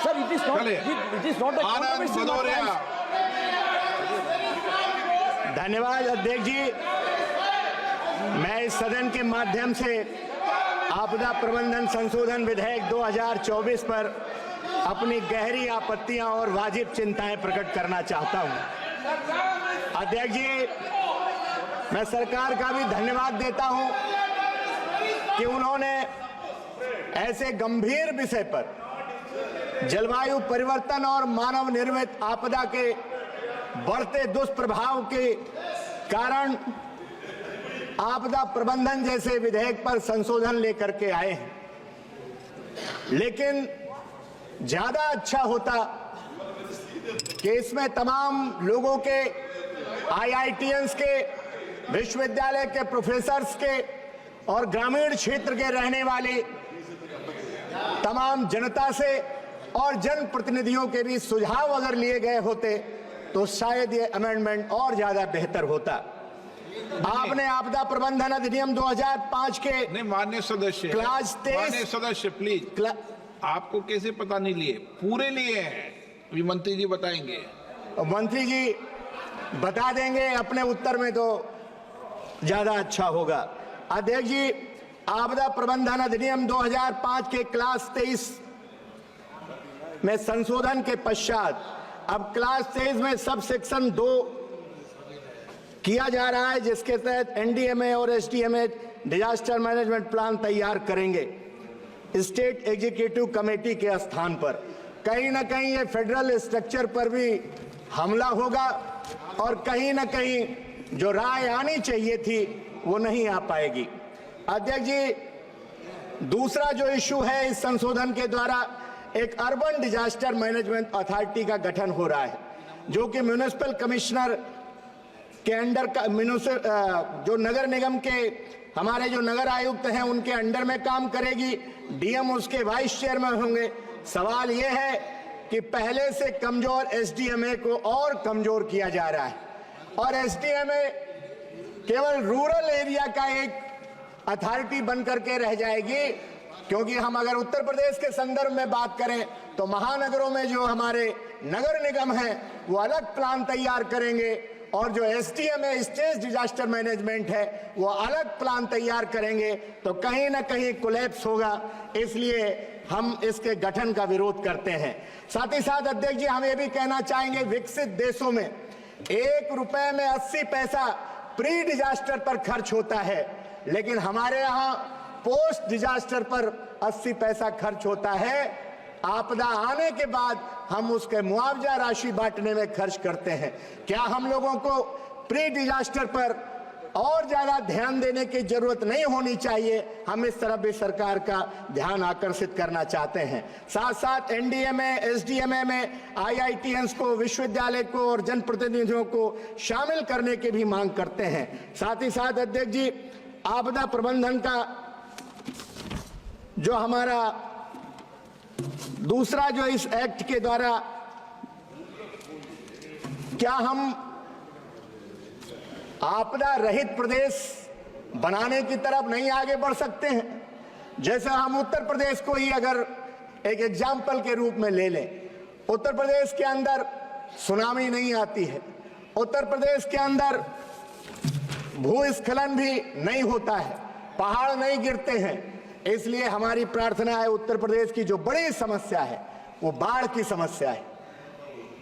Sir, it is not a controversy. धन्यवाद अध्यक्ष जी। मैं इस सदन के माध्यम से आपदा प्रबंधन संशोधन विधेयक 2024 पर अपनी गहरी आपत्तियां और वाजिब चिंताएं प्रकट करना चाहता हूं। अध्यक्ष जी, मैं सरकार का भी धन्यवाद देता हूं कि उन्होंने ऐसे गंभीर विषय पर जलवायु परिवर्तन और मानव निर्मित आपदा के बढ़ते दुष्प्रभाव के कारण आपदा प्रबंधन जैसे विधेयक पर संशोधन लेकर के आए हैं। लेकिन ज्यादा अच्छा होता कि इसमें तमाम लोगों के, IITians के, विश्वविद्यालय के प्रोफेसर्स के और ग्रामीण क्षेत्र के रहने वाले तमाम जनता से और जनप्रतिनिधियों के भी सुझाव अगर लिए गए होते तो शायद ये अमेंडमेंट और ज्यादा बेहतर होता। आपने आपदा प्रबंधन अधिनियम 2005 के नहीं, माननीय सदस्य, क्लास 23 माननीय सदस्य प्लीज, आपको कैसे पता नहीं लिए? पूरे लिए हैं, अभी मंत्री जी बताएंगे। मंत्री जी बता देंगे अपने उत्तर में तो ज्यादा अच्छा होगा। अध्यक्ष जी, आपदा प्रबंधन अधिनियम 2005 के क्लास 23 में संशोधन के पश्चात अब क्लास 23 में सब सेक्शन 2 किया जा रहा है, जिसके तहत NDMA और SDMA डिजास्टर मैनेजमेंट प्लान तैयार करेंगे स्टेट एग्जीक्यूटिव कमेटी के स्थान पर। कहीं ना कहीं ये फेडरल स्ट्रक्चर पर भी हमला होगा और कहीं ना कहीं जो राय आनी चाहिए थी वो नहीं आ पाएगी। अध्यक्ष जी, दूसरा जो इश्यू है, इस संशोधन के द्वारा एक अर्बन डिजास्टर मैनेजमेंट अथॉरिटी का गठन हो रहा है, जो कि म्युनिसिपल कमिश्नर के अंडर का, जो नगर निगम के हमारे जो नगर आयुक्त हैं उनके अंडर में काम करेगी। DM उसके वाइस चेयरमैन होंगे। सवाल यह है कि पहले से कमजोर SDMA को और कमजोर किया जा रहा है और SDMA केवल रूरल एरिया का एक अथॉरिटी बन करके रह जाएगी, क्योंकि हम अगर उत्तर प्रदेश के संदर्भ में बात करें तो महानगरों में जो हमारे नगर निगम हैं वो अलग प्लान तैयार करेंगे और जो SDMA स्टेट डिजास्टर मैनेजमेंट है वो अलग प्लान तैयार करेंगे, तो कहीं ना कहीं कोलैप्स होगा। इसलिए हम इसके गठन का विरोध करते हैं। साथ ही साथ अध्यक्ष जी, हम ये भी कहना चाहेंगे, विकसित देशों में 1 रुपए में 80 पैसा प्री डिजास्टर पर खर्च होता है, लेकिन हमारे यहाँ पोस्ट डिजास्टर पर 80 पैसा खर्च होता है। आपदा आने के बाद हम उसके मुआवजा राशि बांटने में खर्च करते हैं। क्या हम लोगों को प्री डिजास्टर पर और ज्यादा ध्यान देने की जरूरत नहीं होनी चाहिए? हम इस तरफ भी सरकार का ध्यान आकर्षित करना चाहते हैं। साथ साथ NDMA, SDMA में IITians को, विश्वविद्यालय को और जनप्रतिनिधियों को शामिल करने की भी मांग करते हैं। साथ ही साथ अध्यक्ष जी, आपदा प्रबंधन का जो हमारा दूसरा जो इस एक्ट के द्वारा, क्या हम आपदा रहित प्रदेश बनाने की तरफ नहीं आगे बढ़ सकते हैं? जैसे हम उत्तर प्रदेश को ही अगर एक एग्जाम्पल के रूप में ले लें, उत्तर प्रदेश के अंदर सुनामी नहीं आती है, उत्तर प्रदेश के अंदर भूस्खलन भी नहीं होता है, पहाड़ नहीं गिरते हैं। इसलिए हमारी प्रार्थना है, उत्तर प्रदेश की जो बड़ी समस्या है वो बाढ़ की समस्या है।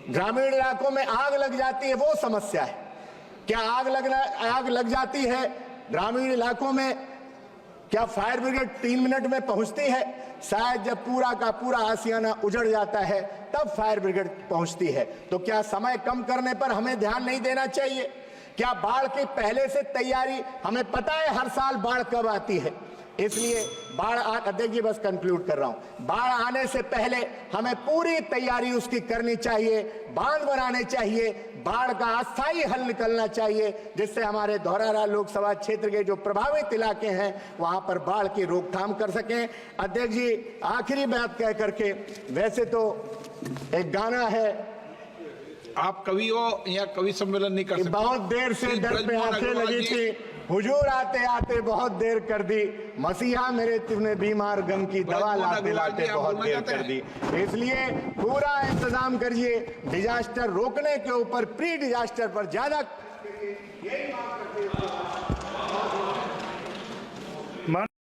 ग्रामीण इलाकों में आग लग जाती है, वो समस्या है। क्या आग लग जाती है ग्रामीण इलाकों में? क्या फायर ब्रिगेड 3 मिनट में पहुंचती है? शायद जब पूरा का पूरा आशियाना उजड़ जाता है तब फायर ब्रिगेड पहुंचती है। तो क्या समय कम करने पर हमें ध्यान नहीं देना चाहिए? क्या बाढ़ की पहले से तैयारी, हमें पता है हर साल बाढ़ कब आती है, इसलिए अध्यक्ष जी बस कंक्लूड कर रहा हूं, बाढ़ आने से पहले हमें पूरी तैयारी उसकी करनी चाहिए, बांध बनाने चाहिए, बाढ़ का अस्थायी हल निकलना चाहिए, जिससे हमारे धौरहरा लोकसभा क्षेत्र के जो प्रभावित इलाके हैं वहां पर बाढ़ की रोकथाम कर सकें। अध्यक्ष जी, आखिरी बात कह करके, वैसे तो एक गाना है, आप कवि हो या कवि सम्मेलन नहीं कर सकते? बहुत देर से दर पे आंखें लगी थी, हुजूर आते आते बहुत देर कर दी, मसीहा मेरे तुमने बीमार गम की दवा लाते लाते बहुत देर कर दी। इसलिए पूरा इंतजाम करिए, डिजास्टर रोकने के ऊपर प्री डिजास्टर पर ज्यादा